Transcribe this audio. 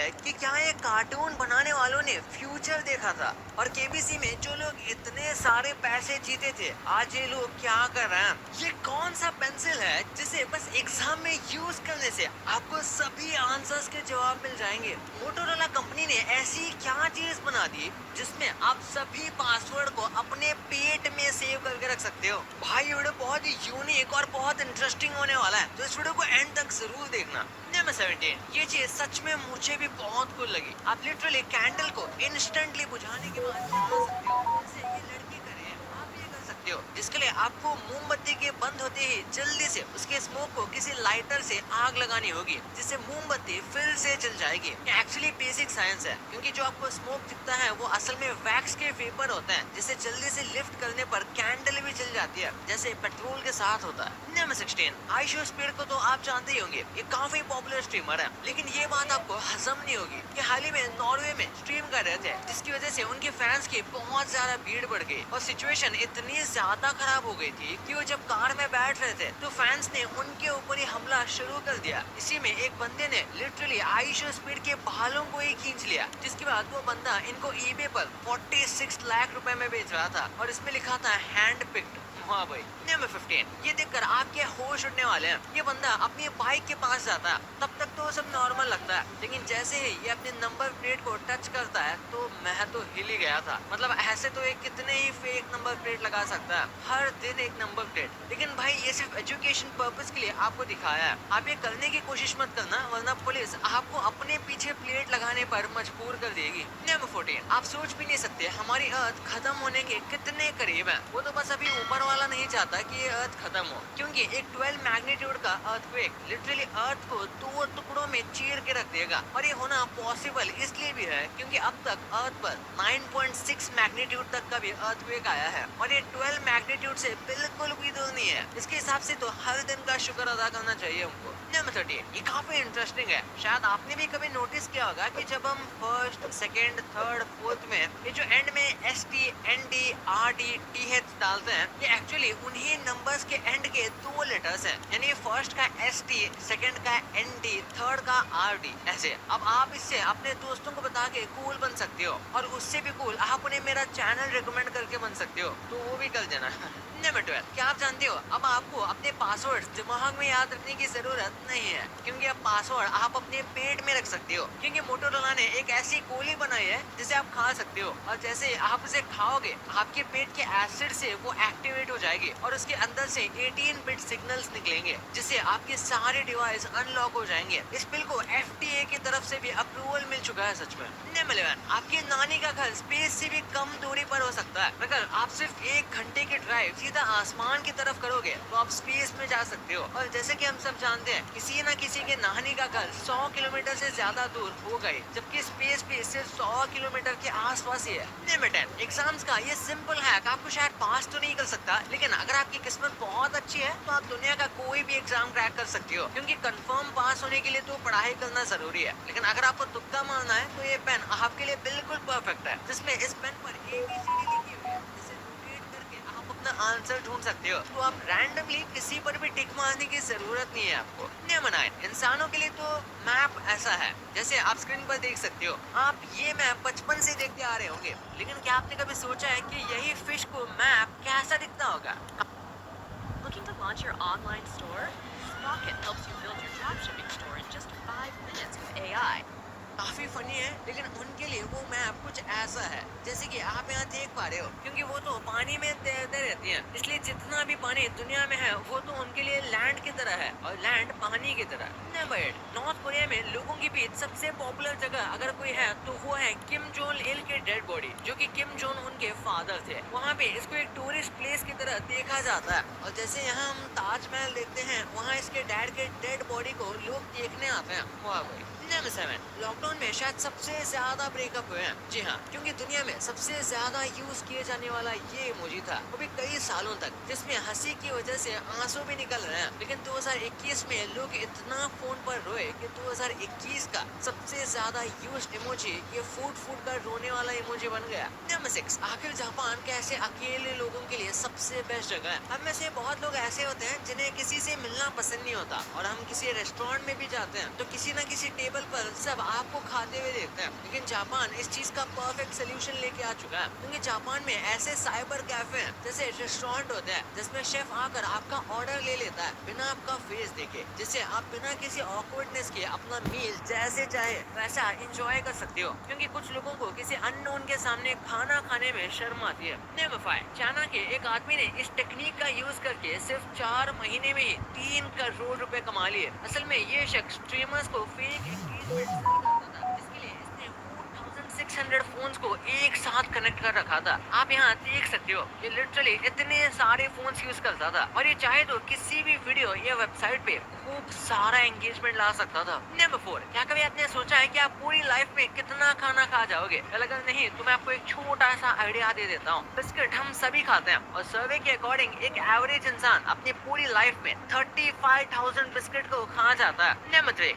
है कि क्या ये कार्टून बनाने वालों ने फ्यूचर देखा था और केबीसी में जो लोग इतने सारे पैसे जीते थे आज ये लोग क्या कर रहे हैं। ये कौन सा पेंसिल है जिसे बस एग्जाम में यूज करने से आपको सभी आंसर्स के जवाब मिल जाएंगे। मोटोरोला कंपनी ने ऐसी क्या चीज बना दी जिसमें आप सभी पासवर्ड को अपने पेट में सेव करके रख सकते हो। भाई ये वीडियो बहुत ही यूनिक और बहुत इंटरेस्टिंग होने वाला है, तो इस वीडियो को एंड तक जरूर देखना। नंबर 17, ये चीज सच में मुझे भी बहुत कूल लगी। आप लिटरली कैंडल को इंस्टेंटली बुझाने के बाद जला सकते हो, जैसे ये लड़की करे आप ये कर सकते हो, जिसके लिए आपको मोमबत्ती के बंद होते ही जल्दी से उसके स्मोक को किसी लाइटर से आग लगानी होगी, जिससे मोमबत्ती फिर से जल जाएगी। ये एक्चुअली बेसिक साइंस है, क्योंकि जो आपको स्मोक दिखता है वो असल में वैक्स के वेपर होता है, जिसे जल्दी से लिफ्ट करने पर कैंडल भी जल जाती है, जैसे पेट्रोल के साथ होता है। नंबर 16, आइशोस्फीयर को तो आप जानते ही होंगे, ये काफी पॉपुलर स्ट्रीमर है, लेकिन ये बात आपको हजम नहीं होगी कि हाल ही में नॉर्वे में स्ट्रीम कर रहे थे, जिसकी वजह से उनके फैंस की बहुत ज्यादा भीड़ बढ़ गई और सिचुएशन इतनी ज्यादा खराब हो गई थी कि वो जब कार में बैठ रहे थे तो फैंस ने उनके ऊपर ही हमला शुरू कर दिया। इसी में एक बंदे ने लिटरली आइशोस्फीयर के बालों को ही खींच लिया, जिसके बाद वो बंदा इनको ईबे पर 46 लाख रुपए में बेच रहा था और इसमें लिखा था हैंड पिक्ड। हाँ भाई। नंबर 15, ये देखकर आपके होश उड़ने वाले हैं। ये बंदा अपनी बाइक के पास जाता है, तब तक तो सब नॉर्मल लगता है, लेकिन जैसे ही ये अपने नंबर प्लेट को टच करता है तो मैं तो हिल ही गया था। मतलब ऐसे तो ये कितने ही फेक नंबर प्लेट लगा सकता है, हर दिन एक नंबर प्लेट। लेकिन भाई ये सिर्फ एजुकेशन पर्पस के लिए आपको दिखाया है, आप ये करने की कोशिश मत करना, वरना पुलिस आपको अपने पीछे प्लेट लगाने पर मजबूर कर देगी। नंबर 14, आप सोच भी नहीं सकते हमारी अर्थ खत्म होने के कितने करीब है। वो तो बस अभी ऊपर वाला नहीं चाहता कि ये अर्थ खत्म हो, क्योंकि एक 12 मैग्नीट्यूड का अर्थक्वेक लिटरली अर्थ को 2 टुकड़ों में चीर के रख देगा। और ये होना पॉसिबल इसलिए भी है क्योंकि अब तक अर्थ पर 9.6 मैग्नीट्यूड तक का भी अर्थक्वेक आया है और ये 12 मैग्नीट्यूड से बिल्कुल भी दूर नहीं है। इसके हिसाब से तो हर दिन का शुक्र अदा करना चाहिए हमको। नंबर 13, ये काफी इंटरेस्टिंग है। शायद आपने भी कभी नोटिस किया होगा कि जब हम फर्स्ट, सेकेंड, थर्ड, फोर्थ में ये जो एंड में ST, ND, RD, TH डालते हैं, ये एक्चुअली उन्हीं नंबर्स के एंड के 2 लेटर्स हैं, यानी फर्स्ट का ST, सेकंड का ND, थर्ड का RD। ऐसे अब आप इससे अपने दोस्तों को बता के कूल बन सकते हो और उससे भी कूल आप उन्हें मेरा चैनल रिकमेंड करके बन सकते हो, तो वो भी कर देना। नंबर 12, क्या आप जानते हो अब आपको अपने पासवर्ड दिमाग में याद रखने की जरूरत नहीं है, क्योंकि अब पासवर्ड आप अपने पेट में रख सकते हो, क्योंकि मोटोरोला ने एक ऐसी गोली बनाई है जिसे आप खा सकते हो और जैसे आप उसे खाओगे आपके पेट के एसिड से वो एक्टिवेट हो जाएगी और उसके अंदर से 18 बिट सिग्नल्स निकलेंगे, जिससे आपके सारे डिवाइस अनलॉक हो जाएंगे। इस बिल को FDA की तरफ से भी अप्रूवल मिल चुका है सच में। नंबर 11, आपकी नानी का घर स्पेस से भी कम दूरी पर हो सकता है, मगर आप सिर्फ 1 घंटे की ड्राइव सीधा आसमान की तरफ करोगे तो आप स्पेस में जा सकते हो। और जैसे कि हम सब जानते हैं किसी न किसी के नानी का घर 100 किलोमीटर से ज्यादा दूर हो गए, जबकि स्पेस भी सिर्फ 100 किलोमीटर के आसपास ही है। नंबर 10, एग्जाम्स का ये सिंपल हैक आपको शायद पास तो नहीं कर सकता, लेकिन अगर आपकी किस्मत बहुत अच्छी है तो आप दुनिया का कोई भी एग्जाम क्रैक कर सकते हो, क्योंकि कंफर्म पास होने के लिए तो पढ़ाई करना जरूरी है। लेकिन अगर आपको तुक्का मारना है तो ये पेन आपके लिए बिल्कुल परफेक्ट है, जिसमें इस पेन पर ABCD लिखी हुई है, जिसे रोटेट करके आप अपना आंसर ढूंढ सकते हो। तो आप रैंडमली किसी पर भी टिक मारने की जरूरत नहीं है आपको। नंबर 9, इंसानों के लिए तो मैप ऐसा है, जैसे आप स्क्रीन पर देख सकते हो, आप ये मैप बचपन से देखते आ रहे होंगे, लेकिन क्या आपने कभी सोचा है कि यही फिश को मैप कैसा दिखता होगा? Looking to launch your online store? Rocket helps you build your dropshipping store in just 5 minutes with AI. काफी फनी है, लेकिन उनके लिए वो मैप कुछ ऐसा है जैसे कि आप यहाँ देख पा रहे हो, क्योंकि वो तो पानी में तैरते रहती हैं, इसलिए जितना भी पानी दुनिया में है वो तो उनके लिए लैंड की तरह है और लैंड पानी की तरह। नंबर 8, नॉर्थ कोरिया में लोगों के बीच सबसे पॉपुलर जगह अगर कोई है तो वो है किम जोंग इल के डेड बॉडी, जो कि किम जोंग उनके फादर थे। वहाँ पे इसको एक टूरिस्ट प्लेस की तरह देखा जाता है और जैसे यहाँ हम ताजमहल देखते हैं, वहाँ इसके डैड के डेड बॉडी को लोग देखने आते हैं। वाह भाई। नंबर 7, लॉकडाउन में शायद सबसे ज्यादा ब्रेकअप हुए हैं। जी हाँ, क्योंकि दुनिया में सबसे ज्यादा यूज किए जाने वाला ये इमोजी था वो भी कई सालों तक, जिसमें हंसी की वजह से आंसू भी निकल रहे हैं। लेकिन 2021 में लोग इतना फोन पर रोए कि 2021 का सबसे ज्यादा यूज्ड इमोजी ये फूड का रोने वाला इमोजी बन गया। नंबर 6, आखिर जापान कैसे अकेले लोगों के लिए सबसे बेस्ट जगह है। हम में से बहुत लोग ऐसे होते हैं जिन्हें किसी से मिलना पसंद नहीं होता, और हम किसी रेस्टोरेंट में भी जाते हैं तो किसी न किसी टेबल पर सब आपको खाते हुए देखते हैं। लेकिन जापान इस चीज का परफेक्ट सोल्यूशन लेके आ चुका है, क्योंकि जापान में ऐसे साइबर कैफे हैं जैसे रेस्टोरेंट होते हैं जिसमें शेफ आकर आपका ऑर्डर ले लेता है बिना आपका फेस देखे, जिससे आप बिना किसी ऑकवर्डनेस के अपना मील जैसे चाहे वैसा एंजॉय कर सकते हो। क्योंकि कुछ लोगों को किसी अननोन के सामने खाना खाने में शर्म आती है। नंबर 5, चाइना के एक आदमी ने इस टेक्निक का यूज करके सिर्फ 4 महीने में ही 3 करोड़ रुपए कमा लिए। असल में ये शख्स स्ट्रीमर्स को फेक एंगेजमेंट करता था, जिसके लिए इसने 4600 फोन्स को एक साथ कनेक्ट कर रखा था। आप यहाँ देख सकते हो, ये लिटरली इतने सारे फोन्स यूज करता था, और ये चाहे तो किसी भी वीडियो या वेबसाइट पे खूब सारा एंगेजमेंट ला सकता था। नंबर 4, क्या कभी आपने सोचा है कि आप पूरी लाइफ में कितना खाना खा जाओगे? अगर नहीं तो मैं आपको एक छोटा सा आइडिया दे देता हूँ। बिस्किट हम सभी खाते हैं, और सर्वे के अकॉर्डिंग एक एवरेज इंसान अपनी पूरी लाइफ में 35,000 बिस्किट को खा जाता है। नंबर 3,